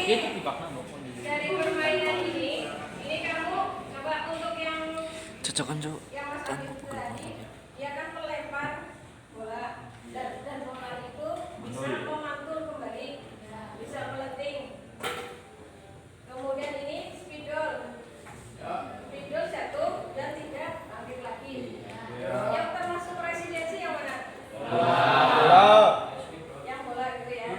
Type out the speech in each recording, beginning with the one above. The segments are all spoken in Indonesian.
Itu dipaksa nggak pun dari permainan ini kamu coba untuk yang Cocokan cok. yang Mas Kan Adit gue pegel tadi, banget aja. dia kan melempar bola dan bola itu bisa memantul kembali, bisa meleting. Kemudian ini spidol, spidol jatuh dan tidak bangkit lagi. Yang termasuk residensi yang mana? Yang bola gitu ya.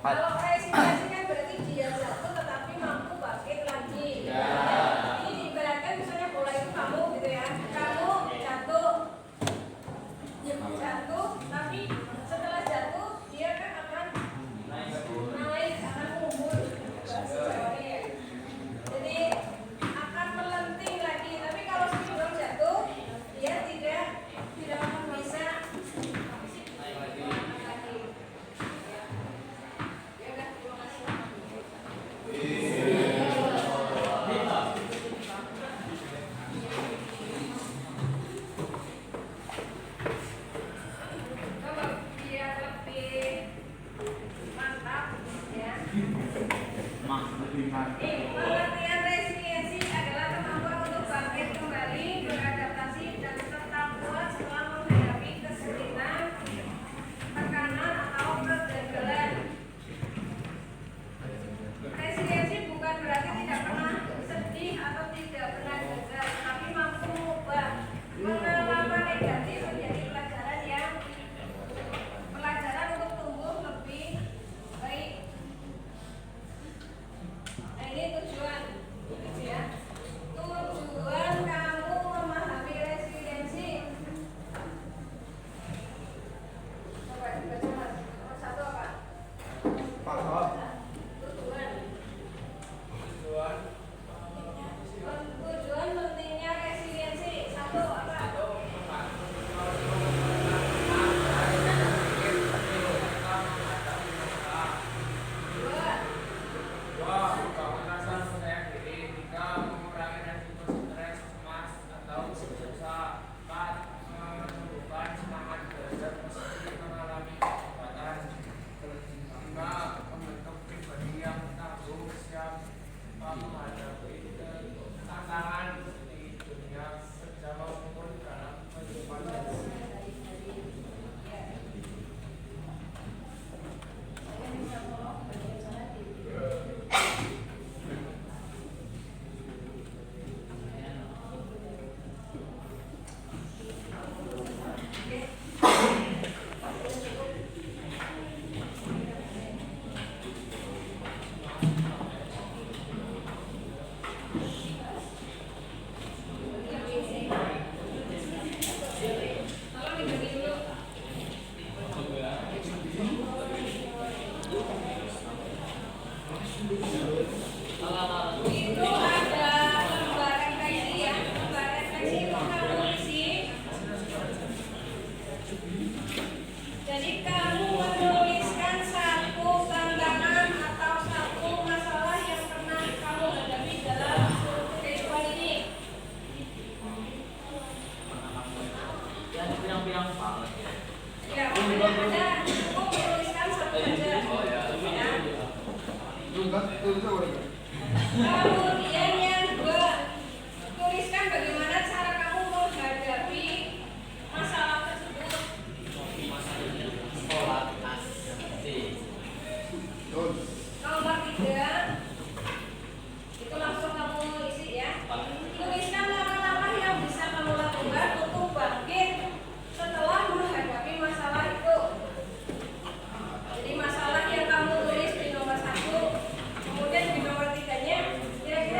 Kalau residensi kan berarti dia jatuh tetapi mampu bangkit lagi. Ini diibaratkan misalnya bola itu kamu gitu ya, kamu jatuh, tapi setelah jatuh dia kan akan naik, akan umur. Jadi akan melenting lagi. Tapi kalau spidol jatuh, dia tidak akan bisa naik lagi. Ya udah, terima kasih. Coba biar lebih mantap ya. Pengertian resiliensi adalah kemampuan untuk bangkit kembali, beradaptasi dan tetap kuat setelah menghadapi kesulitan, tekanan atau kegagalan. Resiliensi bukan berarti tidak pernah sedih atau tidak pernah gagal, tapi mampu mengubah pengalaman negatif menjadi pelajaran untuk tumbuh lebih baik. Nah, ini tujuan, gitu ya. Tujuan kamu memahami resiliensi. Coba dibaca Mas. Nomor 1 apa? Tujuan pentingnya resiliensi. 1 apa? Tolong dibagi dulu. Itu ada lembar refleksi ya. Lembar refleksi itu kamu isi. Jadi kamu menuliskan satu tantangan atau satu masalah yang pernah kamu hadapi dalam kehidupan ini. Ya, pokoknya ada cukup menuliskan satu saja. Ya. Kemudian yang kedua, tuliskan bagaimana cara kamu menghadapi masalah tersebut. Nomor 3, itu langsung kamu isi ya. Tuliskan langkah-langkah yang bisa kamu lakukan untuk bangkit setelah menghadapi masalah itu. Jadi masalah yang kamu tulis di nomor 1, kemudian di nomor 3-nya kira-kira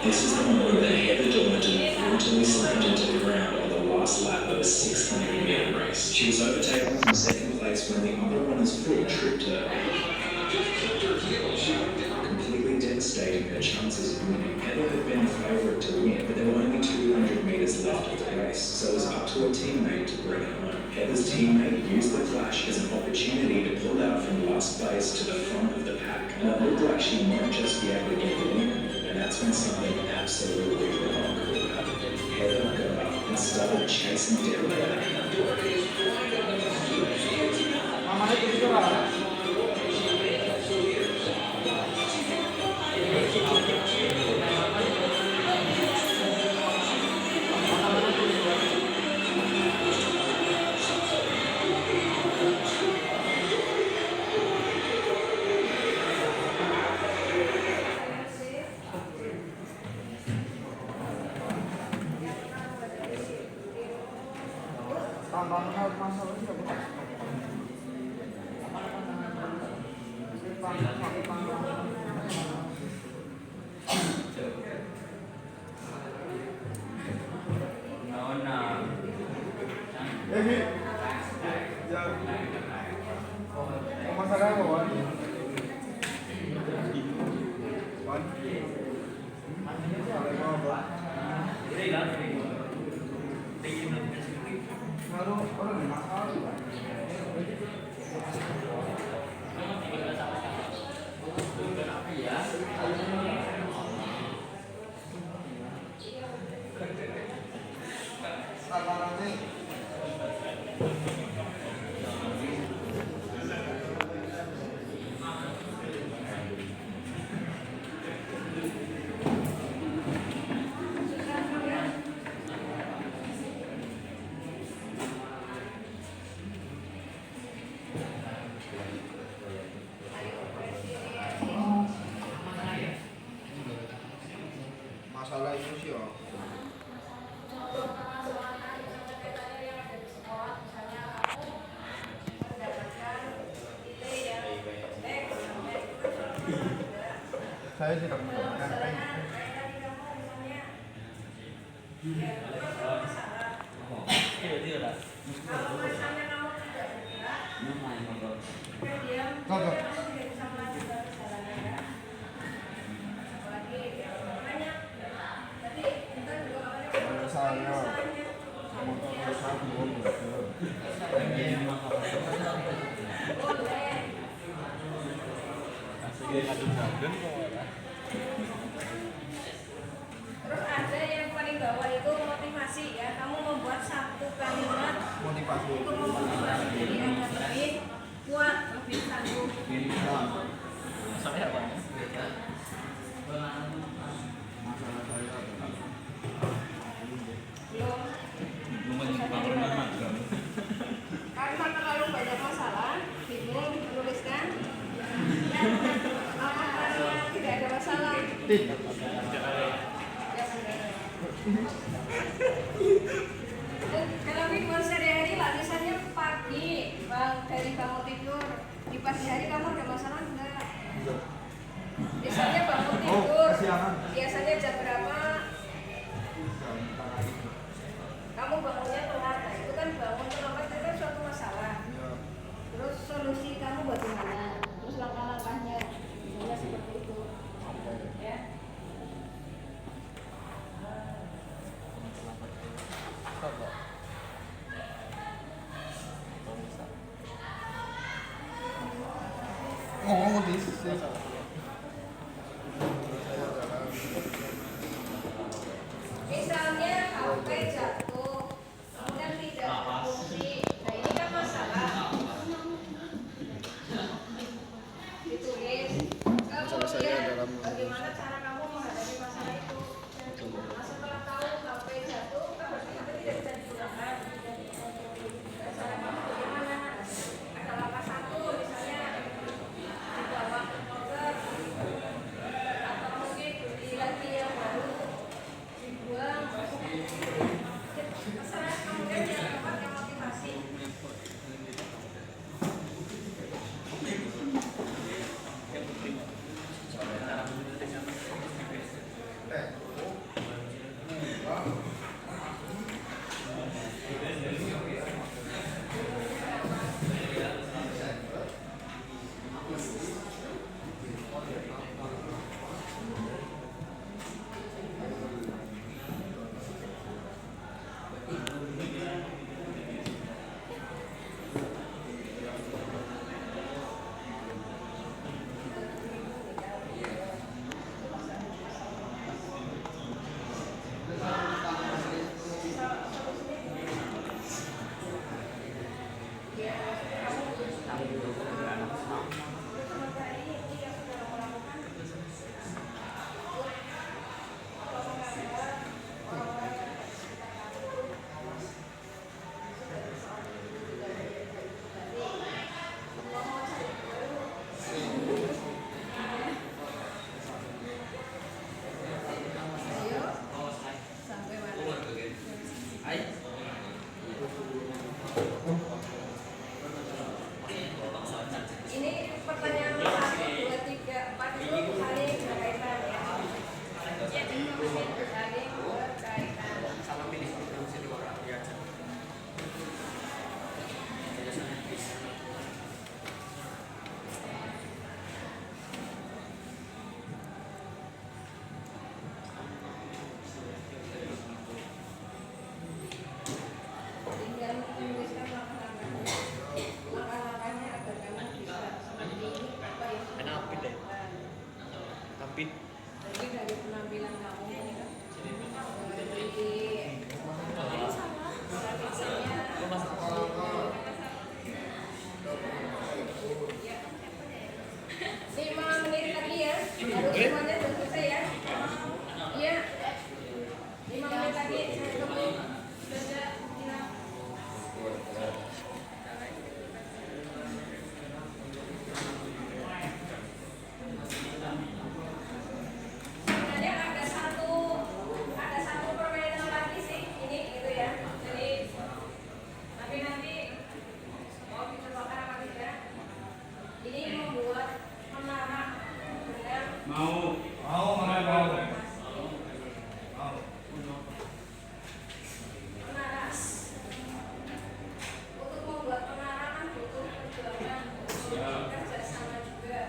This is the moment that Heather Dormanton brutally slammed into the ground on the last lap of a 600-metre race. She was overtaken from second place when the other runner's foot tripped her, completely devastating her chances of winning. Heather had been the favourite to win, but there were only 200 metres left of the race, so it was up to a teammate to bring it home. Heather's teammate used the flash as an opportunity to pull out from last place to the front of the pack, and it looked like she might just be able to get the win. And that's when something absolutely remarkable happened. Heather got up and started chasing down the pack. Masalah itu sih ya. Saya tidak mendapatkan Terus ada yang paling bawah itu motivasi ya. Kamu membuat satu kalimat motivasi untuk memotivasi diri agar lebih kuat, lebih tangguh. Sampai apa? masalah saya adalah Belum. Karena terlalu banyak masalah, bingung menuliskan. Apakah tidak ada masalah? Kalau mingguan sehari-hari latihannya pagi, bang, dari bangun tidur. Di pagi hari kamu ada masalah enggak? Misalnya bangun tidur, biasanya jam berapa? Kamu bangunnya telat, nah itu kan bangun terlambat itu kan suatu masalah. Terus solusi kamu bagaimana? Terus langkah-langkahnya, misalnya seperti itu, ya. ngomong di sisi Misalnya HP jatuh, kemudian tidak berfungsi, nah ini kan masalah. Ditulis, kemudian bagaimana cara kamu menghadapi masalah itu. Nah, setelah tahu HP jatuh, kan berarti HP tidak bisa digunakan. Nah, cara kamu bagaimana? Ada langkah satu, misalnya dibawa ke dokter, Rapid. Jadi dari penampilan kamu ini kan dari lima menit lagi ya, harus semuanya sudah selesai ya. Iya, 5 menit lagi saya tunggu. Sudah hilang. Sebenarnya ada satu permainan lagi sih ini gitu ya. Jadi tapi nanti mau dicobakan apa tidak? Ini membuat menara dengan menara. Untuk membuat menara kan butuh perjuangan, butuh kerjasama juga.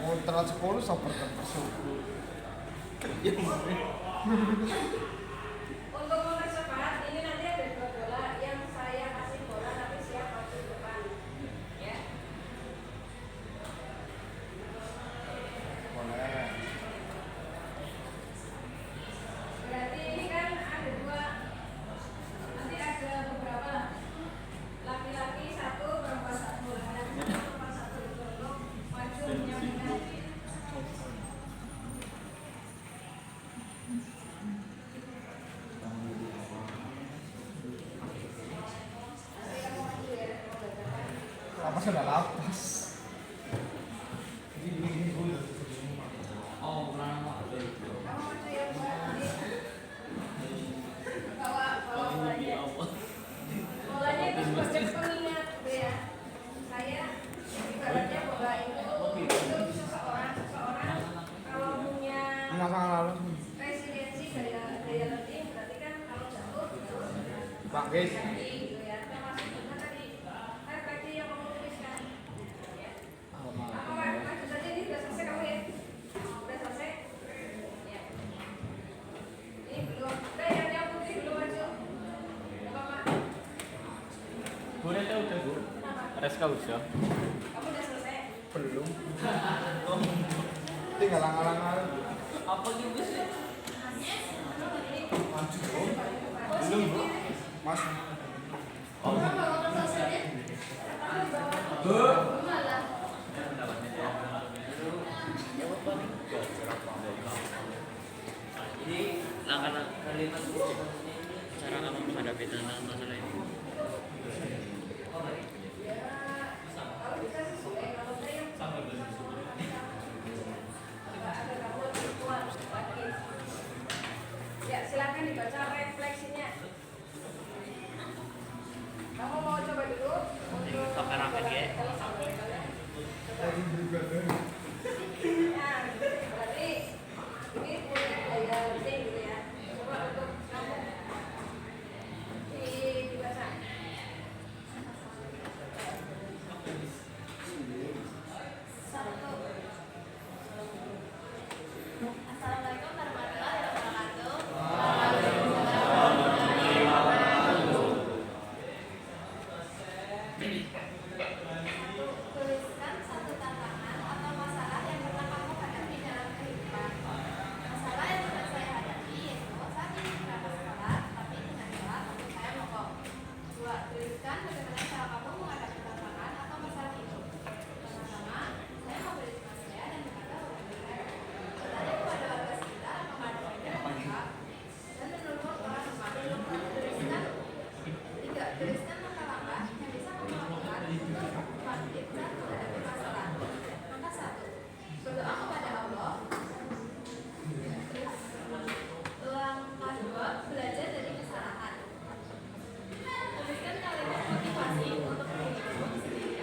Mau telat sekolah super terpesut. Untuk mempercepat, ini nanti ada 2 bola yang saya kasih bola tapi siap maju depan. Ya. Boleh. Berarti ini kan ada 2. Nanti ada beberapa lah. Laki-laki 1, perempuan 1. Nanti perempuan 1 itu maju menyampingkan. Nanti kamu maju ya, mau belajar. Apa sudah lapas? Oh, kurang apa? Kamu maju ya, nanti bawa bolanya. Bolanya itu sebagai pengingat gitu ya. Saya ibaratnya bola itu seseorang kalau punya Masalah lalu. residensi daya lerting berarti kan kalau jatuh Bangkit. jadi gitu ya. Termasuk juga tadi refleksi yang kamu tuliskan. Ya. Kamu maju saja, ini sudah selesai kamu ya. Sudah selesai. Ya. Ini belum. Udah yang putih belum maju. Gak apa-apa. Boleh tahu udah Bu? Kenapa? Reska udah. Kamu udah selesai? Belum. Tinggal lang-lang. Apa juga sih? Maju bro. Belum bro. Mas. Jadi langkah kalimat cara kamu menghadapi tentang masalah ini. Kalau bisa sesuai, kalau saya ada gangguan perempuan lagi. Ya silakan dibaca refleksinya. Kamu mau coba dulu untuk Pakai raket ya? kalau sampai kalian coba. Nah, berarti ini punya daya lerting gitu ya. Coba untuk kamu dibaca. Assalamualaikum warahmatullahi wabarakatuh. Tuliskan satu tantangan atau masalah yang pernah kamu hadapi dalam kehidupan. Masalah yang pernah saya hadapi yaitu saat ini berangkat sekolah, tapi dengan celah untuk saya mogok. 2. Tuliskan bagaimana cara kamu menghadapi tantangan atau masalah itu. Pertama-tama, saya mau berisma saya dan berkata hubungi saya. Bertanya kepada warga sekitar apakah ada benda yang lengkap dan menelpon orang rumah. Tuliskan. 3. Tuliskan langkah-langkah yang bisa kamu lakukan untuk bangkit saat menghadapi masalah. Langkah 1. Berdoa kepada Allah. Langkah 2. Belajar dari kesalahan. Tuliskan kalimat motivasi untuk dirimu sendiri.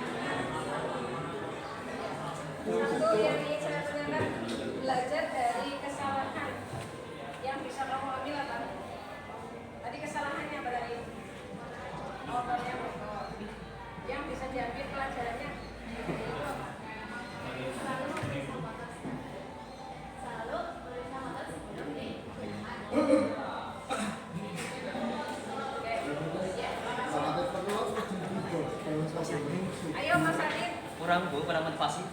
Satu yang ingin saya tanyakan, belajar dari kesalahan yang bisa kamu ambil apa? Tadi kesalahannya apa tadi? Motornya motor. Yang bisa diambil pelajarannya itu apa? kurang Bu, kurang motivasi.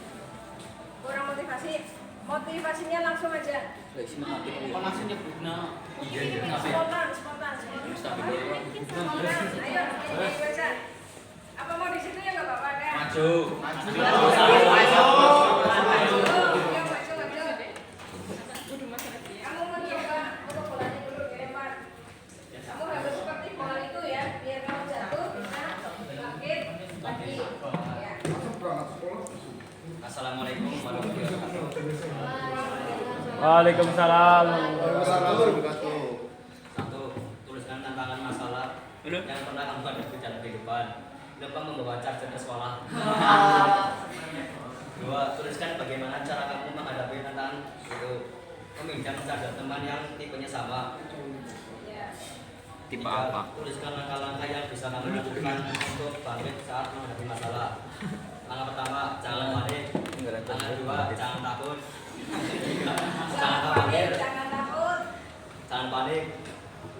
Kurang motivasi. Motivasinya langsung aja. Langsung nyebutna. Iya. Spontan. Spontan. Ayo, baca. Apa mau di situ ya nggak apa-apa kan? Maju. Yuk, maju. Kamu mencoba untuk bolanya dulu dilempar. Kamu harus seperti bola itu ya, biar kamu jatuh bisa bangkit lagi. Ya. Assalamualaikum warahmatullahi wabarakatuh. Waalaikumsalam. Satu, tuliskan tantangan masalah yang pernah kamu hadapi dalam kehidupan. Lupa membawa charger ke sekolah. Dua, tuliskan bagaimana cara kamu menghadapi tantangan itu. Meminjam charger teman yang tipenya sama. Tipe Tiga, apa? tuliskan langkah-langkah yang bisa kamu lakukan untuk bangkit saat menghadapi masalah. Langkah pertama, jangan panik. Langkah dua, jangan takut. Jangan khawatir. Jangan takut. Jangan panik.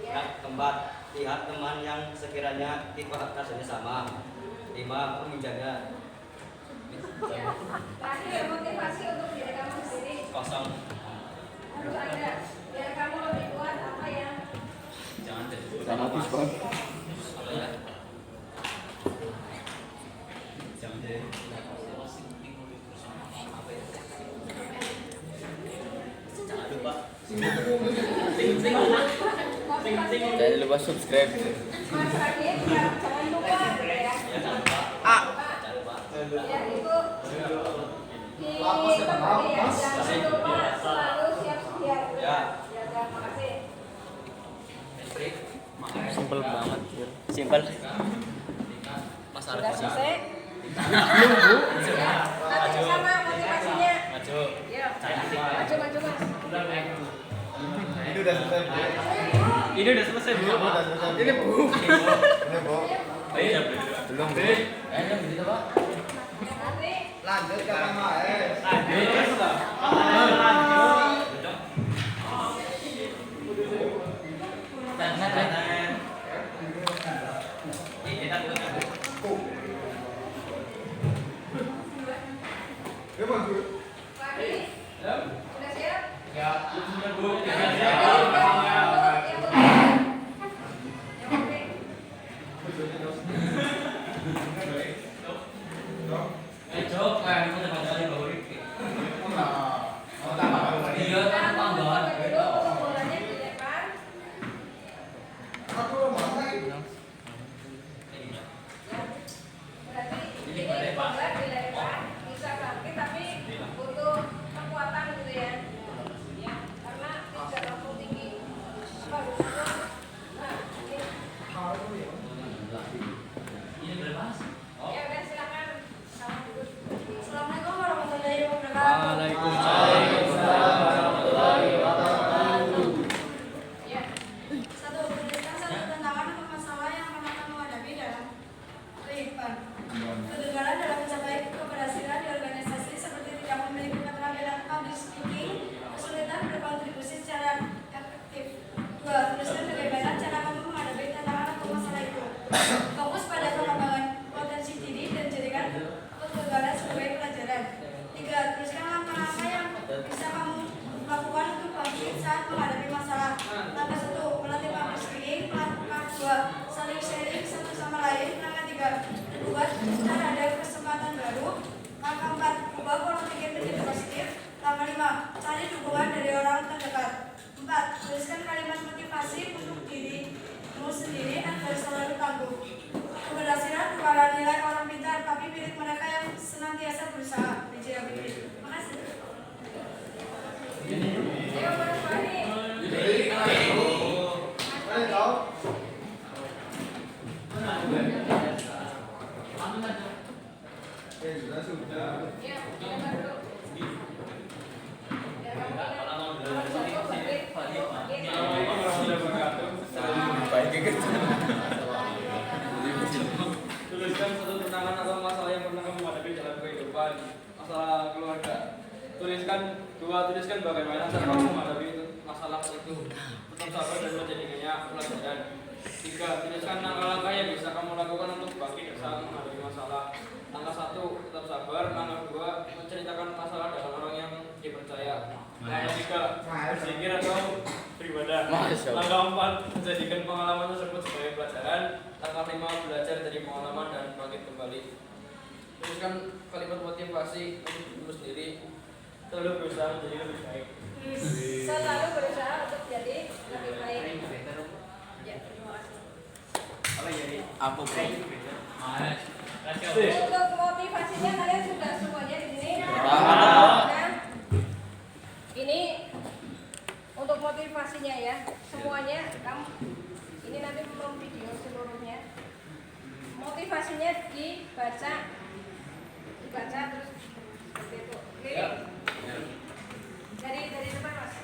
Ya. Keempat, lihat teman yang sekiranya tipe kasusnya sama. Lima, meminjamnya. Terakhir, motivasi untuk diri kamu sendiri Kosong. harus ada. Biar kamu lebih kuat apa yang Jangan deh. Apa ya? Jangan deh. Apa ya? Jangan lupa. Jangan lupa subscribe. Mas terakhir, jangan lupa ya. Ya jangan lupa. Jangan lupa. Ya itu kembali ya. Jangan lupa selalu siap sedia. Ya. Ya, makasih. Simpel banget. Simpel. Masalah Sudah bisa. selesai? Ya, nanti sama motivasinya. Maju. Ya, maju mas. Ini udah selesai, Bu. Ini udah selesai Bu. Ini, Bu. Ini, Bu. Belum. Nanti Lanjut ke KMS. Ya, maju. pagi. Sudah siap? Ya, sudah Bu. Assalamualaikum warahmatullahi wabarakatuh. Waalaikumsalam. Satu, tuliskan satu tantangan atau masalah yang pernah kamu hadapi dalam kehidupan. Kegagalan dalam mencapai keberhasilan di organisasi seperti tidak memiliki keterampilan public speaking, kesulitan berkontribusi secara efektif. Dua, tuliskan bagaimana cara kamu menghadapi tantangan atau masalah itu. Fokus pada pengembangan potensi diri dan jadikan kegagalan sebagai pelajaran. Tiga, tuliskan langkah-langkah yang bisa kamu lakukan untuk bangkit saat menghadapi masalah. Langkah satu, melatih public speaking. Langkah dua, saling sharing satu sama lain. Langkah tiga, buat dan ada kesempatan baru. Langkah empat, ubah pola pikir menjadi positif. Langkah lima, cari dukungan dari orang terdekat. Empat, tuliskan kalimat motivasi untuk dirimu sendiri agar selalu tangguh. Keberhasilan bukanlah nilai orang pintar, tapi milik mereka yang senantiasa berusaha. Wijaya Fikri. Makasih. Ayo Mas Fahri. Ayo, tahu. Sudah. Ya, kita dulu. Ya, kamu ingat. Kalau jatuh, bangkit. Tuliskan satu tantangan atau masalah yang pernah kamu hadapi dalam kehidupan. Masalah keluarga. Tuliskan bagaimana cara kamu menghadapi itu, masalah itu. Tetap sabar dan menjadikannya pelajaran. Tiga, tuliskan langkah-langkah yang bisa kamu lakukan untuk bangkit saat menghadapi masalah. Langkah satu, tetap sabar. Langkah 3, berzikir atau beribadah. Masya Allah. Langkah 4, menjadikan pengalaman tersebut sebagai pelajaran. Langkah 5, belajar dari pengalaman dan bangkit kembali. Tuliskan kalimat motivasi untuk diri sendiri. Selalu berusaha menjadi lebih baik. Selalu berusaha untuk jadi lebih baik. Ya, terima kasih. Apa bro? Untuk motivasinya kalian sudah semuanya di sini. Sudah. Nah, ini untuk motivasinya ya, semuanya kamu ini nanti belum video seluruhnya. Motivasinya dibaca terus seperti itu. Oke. Dari depan mas.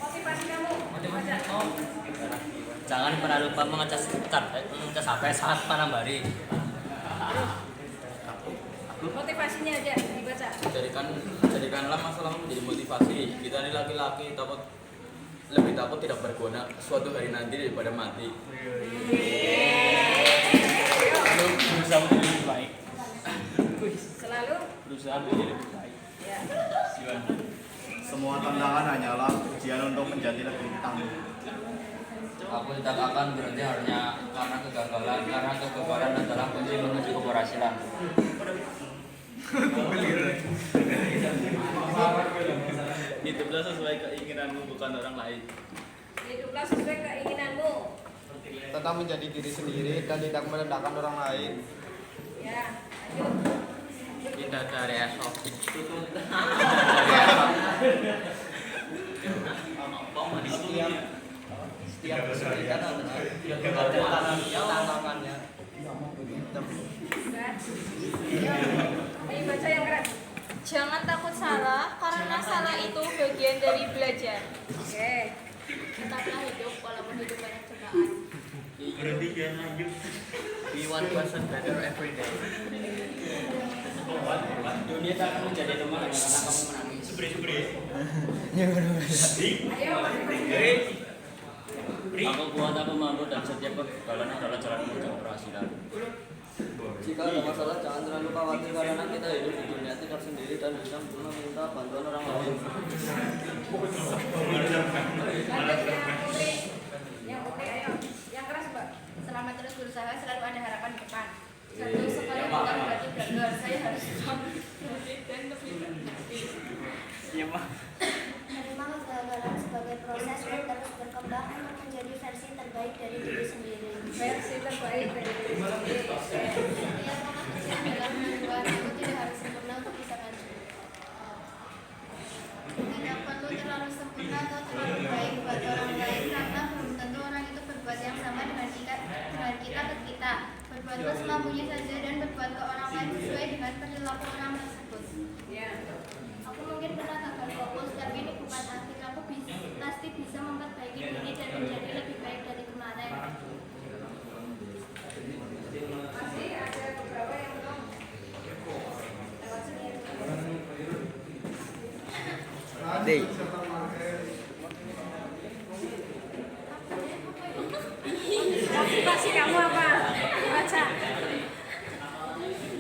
Motivasi kamu. Baca. Jangan pernah lupa mengecas HP saat malam hari. Motivasinya aja dibaca. Jadikanlah masalahmu menjadi motivasi. Kita ini laki-laki lebih takut tidak berguna suatu hari nanti daripada mati. Berusaha menjadi lebih baik. Selalu. Berusaha menjadi lebih baik. Ya. Semua tantangan hanyalah ujian untuk menjadi lebih tangguh. Aku tidak akan berhenti hanya karena kegagalan adalah kunci menuju keberhasilan. Hiduplah sesuai keinginanmu, bukan orang lain. Hiduplah sesuai keinginanmu. Tetap menjadi diri sendiri dan tidak merendahkan orang lain. Ya, lanjut. Tidak dari esok. Setiap kesulitan adalah tantangannya. Ayo baca yang keras. Jangan takut salah, karena salah itu bagian dari belajar. Oke. Tetaplah hidup walaupun hidup banyak cobaan. Be 1% better every day. Dunia tak akan menjadi teman hanya karena kamu menangis. Aku kuat, aku mampu, dan setiap kegagalan adalah jalan menuju keberhasilan. Jika ada masalah, jangan terlalu khawatir karena kita hidup di dunia tidak sendiri dan bisa meminta bantuan orang lain. Yang putri, ayo. Yang keras, Mbak. Selama terus berusaha, selalu ada harapan di depan. Satu, sekali bukan berarti gagal. Saya harus tetap berdiri dan lebih berhati. Iya, Pak. Menerima kegagalan sebagai proses untuk terus berkembang untuk menjadi versi terbaik dari diri sendiri. Versi terbaik dari diri sendiri. Oke. Setiap pekerjaan dalam kehidupan itu tidak harus sempurna untuk bisa maju. Tidak perlu terlalu sempurna atau terlalu baik buat orang lain karena belum tentu orang itu berbuat yang sama dengan kita ke kita. Berbuatlah semampunya saja dan berbuat ke orang lain sesuai dengan perilaku orang tersebut. Ya. Aku mungkin pernah gagal fokus, tapi ini bukan akhir. Aku pasti bisa memperbaiki diri dan menjadi lebih baik dari kemarin. Masih ada beberapa yang belum lewat sini. Dek. Motivasi kamu apa? Baca.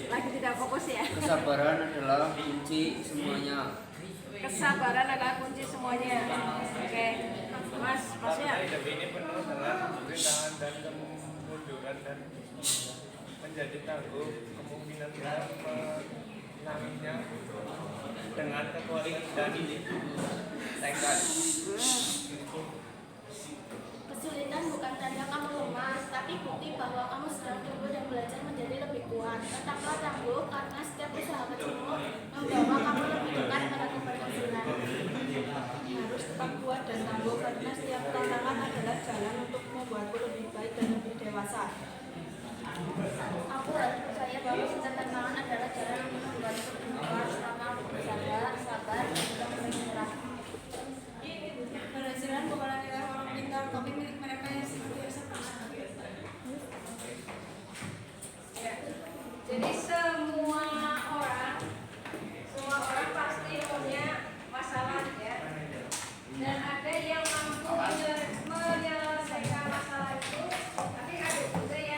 Lagi tidak fokus ya. Kesabaran adalah kunci semuanya. Kesabaran adalah kunci semuanya. Oke. Mas, Masnya. Hidup ini penuh dengan rintangan dan kemunduran dan menjadi tangguh kemungkinan kita menanginya dengan kekuatan dan tekad. Kesulitan bukan tanda kamu lemah, tapi bukti bahwa kamu sedang tumbuh dan belajar menjadi lebih kuat. Tetaplah tangguh karena setiap usaha kecilmu membawa kamu lebih dekat pada keberhasilan. Harus tetap kuat dan tangguh karena setiap tantangan adalah jalan untuk membuatku lebih baik dan lebih dewasa. Aku harus percaya bahwa setiap tantangan adalah jalan untuk membuatku lebih kuat selama berusaha, sabar, dan tidak menyerah. Keberhasilan bukanlah milik orang pintar, tapi milik mereka yang senantiasa berusaha. Ya. Jadi semua orang pasti punya masalah ya. Dan ada yang mampu menyelesaikan masalah itu, tapi ada juga yang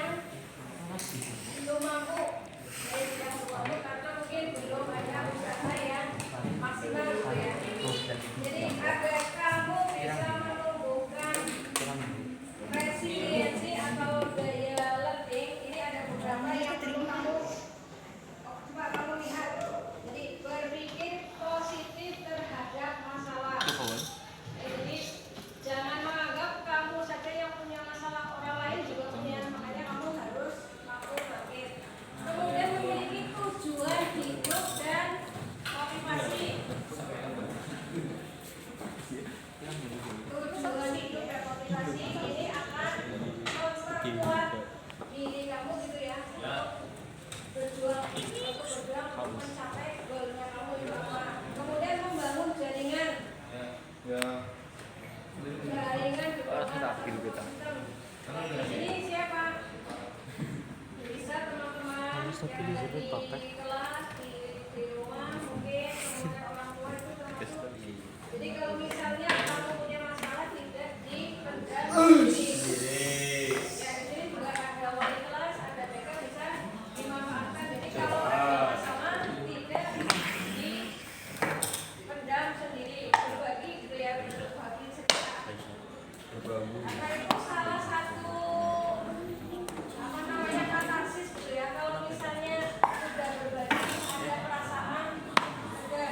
di kelas, di rumah mungkin oleh orang tua itu termasuk. Jadi kalau misalnya kamu punya masalah tidak dipendam sendiri. Ya di sini juga ada wali kelas, ada TK bisa dimanfaatkan. Jadi kalau ada masalah tidak dipendam sendiri, berbagi gitu ya, berbagi secara. Karena itu salah satu apa namanya katarsis gitu ya. Kalau misalnya sudah berbagi ada perasaan, ada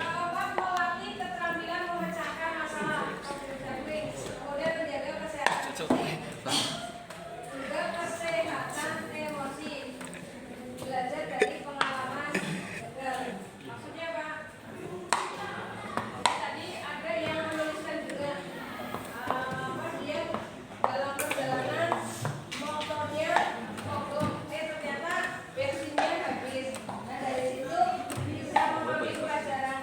kawan melatih keterampilan memecahkan masalah, kemudian menjaga kesehatan fisik, juga kesehatan emosi, belajar dari pengalaman gagal. Maksudnya apa? Tadi ada yang menuliskan juga apa dia dalam perjalanan motornya mogok, ternyata bensinnya habis. Nah dari situ bisa mengambil pelajaran.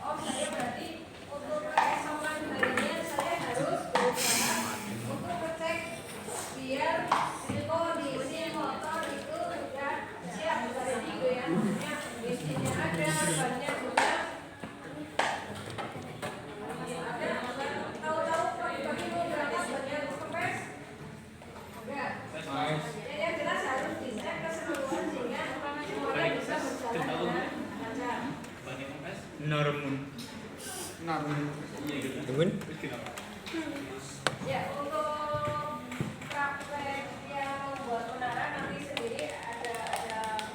Oh saya berarti untuk keesokan harinya saya harus berusaha untuk ngecek biar kondisi motor itu sudah siap dari gitu ya. Maksudnya bensinnya ada, bannya juga ada. Tahu-tahu pagi-pagi mau berangkat bannya harus kempes. Enggak. Ya, yang jelas harus dicek keseluruhan sehingga semuanya bisa berjalan dengan lancar. Ya, untuk praktek yang membuat menara nanti sendiri ada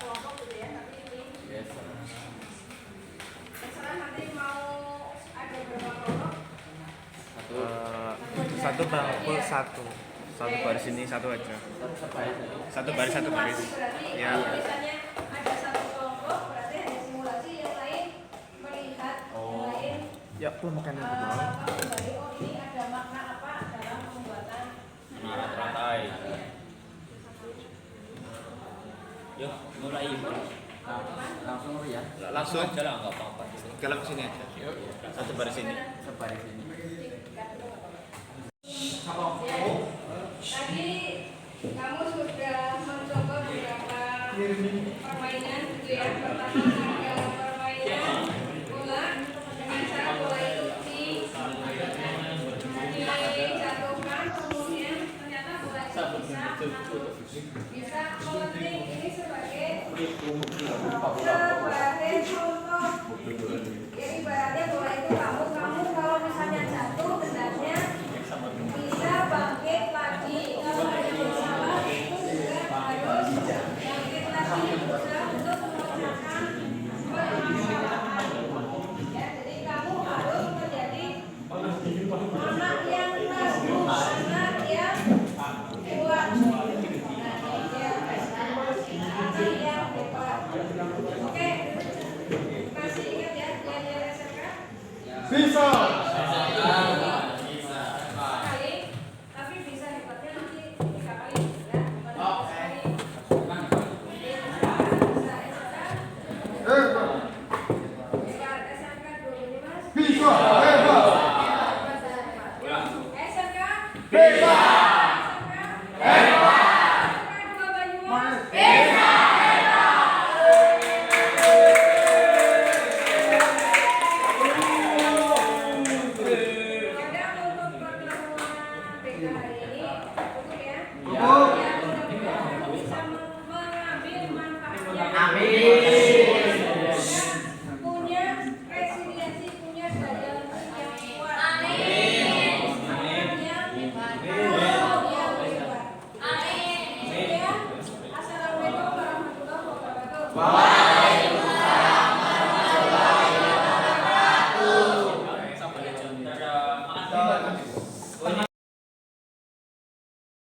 kelompok gitu ya. Nanti ini terserah nanti mau ada berapa kelompok. Satu bangku satu baris ini satu aja. Satu baris satu baris. Berarti Ya. kalau misalnya ada satu kelompok berarti ada simulasi yang lain melihat yang lain. Ya, belum makan yang kedua. Kembali, oh ini ada makna apa dalam pembuatan Menara teratai. Yuk, mulai. Langsung ya. Langsung aja lah, nggak apa-apa. kalau ke sini aja. Satu baris ini. Sebaris ini. Tadi kamu sudah mencoba beberapa permainan gitu ya. Pertama ada permainan bola dengan cara bola itu dijatuhkan, kemudian ternyata bola itu bisa melenting. Ini sebagai contoh. Ya ibaratnya bola itu kamu kalau misalnya jatuh hendaknya bisa bangkit lagi. Kalau ada masalah itu juga harus bangkit lagi, berusaha untuk memecahkan permasalahan. Ya, jadi kamu harus menjadi anak yang tangguh, anak yang kuat. Anak yang hebat. Oke, masih ingat ya pelajaran SMK? Bisa. Sekali, tapi bisa hebatnya nanti 3 kali ya, bukan sekali. Bisa SMK. Hebat SMK dulu nih Mas. Bisa. Hebat. SMK. Bisa. SMK. SMK 2 Banyumas. Ada untuk pertemuan BK hari ini cukup ya? Ya, mudah-mudahan bisa mengambil manfaatnya. Dan punya resiliensi, punya daya lenting yang kuat. Yang hebat. Ya. Assalamualaikum warahmatullahi wabarakatuh.